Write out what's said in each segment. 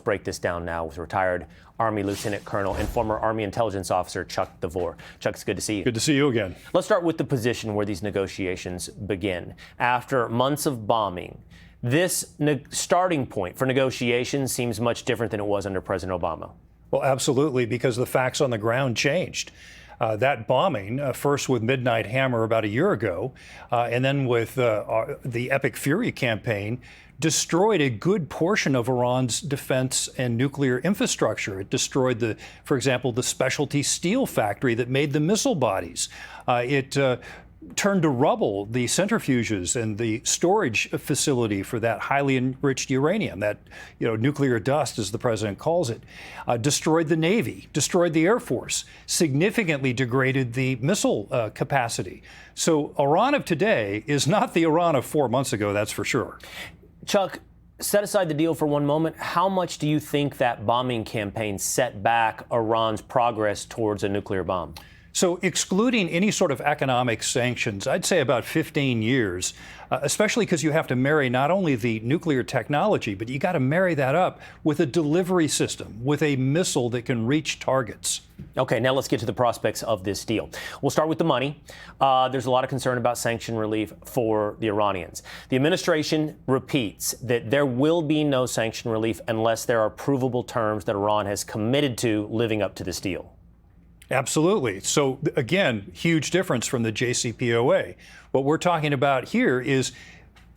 break this down now with retired Army Lieutenant Colonel and former Army Intelligence Officer Chuck DeVore. Chuck, it's good to see you. Good to see you again. Let's start with the position where these negotiations begin. After months of bombing, this starting point for negotiations seems much different than it was under President Obama. Well, absolutely, because the facts on the ground changed. That bombing, first with Midnight Hammer about a year ago, and then with the Epic Fury campaign, destroyed a good portion of Iran's defense and nuclear infrastructure. It destroyed, for example, the specialty steel factory that made the missile bodies. It turned to rubble the centrifuges and the storage facility for that highly enriched uranium, that nuclear dust, as the president calls it. Destroyed the Navy, destroyed the Air Force, significantly degraded the missile capacity. So Iran of today is not the Iran of 4 months ago, that's for sure. Chuck, set aside the deal for one moment. How much do you think that bombing campaign set back Iran's progress towards a nuclear bomb? So excluding any sort of economic sanctions, I'd say about 15 years, especially because you have to marry not only the nuclear technology, but you got to marry that up with a delivery system, with a missile that can reach targets. Okay, now let's get to the prospects of this deal. We'll start with the money. There's a lot of concern about sanction relief for the Iranians. The administration repeats that there will be no sanction relief unless there are provable terms that Iran has committed to living up to this deal. Absolutely. So again, huge difference from the JCPOA. What we're talking about here is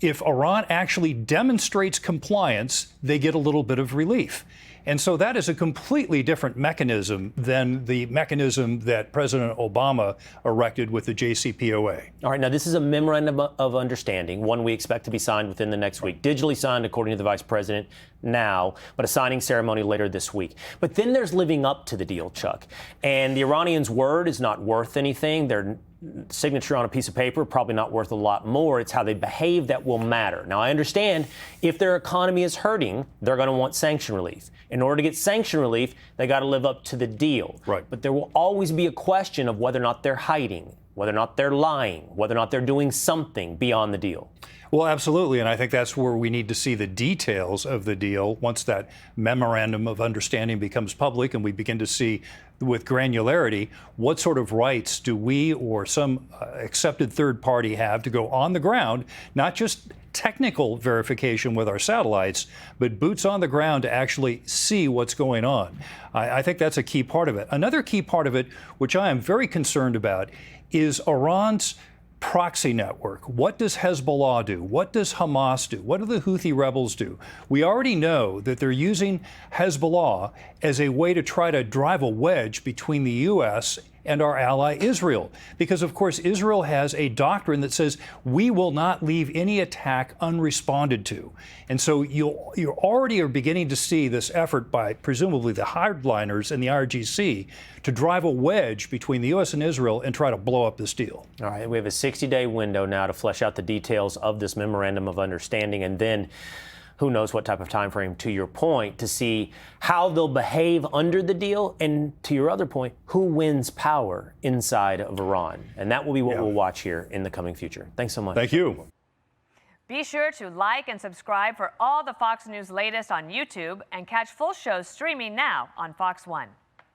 if Iran actually demonstrates compliance, they get a little bit of relief. And so that is a completely different mechanism than the mechanism that President Obama erected with the JCPOA. All right, now this is a memorandum of understanding, one we expect to be signed within the next week, digitally signed according to the vice president now, but a signing ceremony later this week. But then there's living up to the deal, Chuck. And the Iranians' word is not worth anything. Their signature on a piece of paper probably not worth a lot more. It's how they behave that will matter. Now, I understand if their economy is hurting, they're going to want sanction relief. In order to get sanction relief, they got to live up to the deal. Right. But there will always be a question of whether or not they're hiding, whether or not they're lying, whether or not they're doing something beyond the deal. Well, absolutely. And I think that's where we need to see the details of the deal once that memorandum of understanding becomes public and we begin to see with granularity what sort of rights do we or some accepted third party have to go on the ground, not just technical verification with our satellites, but boots on the ground to actually see what's going on. I think that's a key part of it. Another key part of it, which I am very concerned about, is Iran's proxy network. What does Hezbollah do? What does Hamas do? What do the Houthi rebels do? We already know that they're using Hezbollah as a way to try to drive a wedge between the U.S. and our ally Israel. Because, of course, Israel has a doctrine that says we will not leave any attack unresponded to. And so you already are beginning to see this effort by presumably the hardliners and the IRGC to drive a wedge between the U.S. and Israel and try to blow up this deal. All right, we have a 60-day window now to flesh out the details of this memorandum of understanding, and then who knows what type of time frame, to your point, to see how they'll behave under the deal, and to your other point, who wins power inside of Iran. And that will be what we'll watch here in the coming future. Thanks so much. Thank you. Be sure to like and subscribe for all the Fox News latest on YouTube and catch full shows streaming now on Fox One.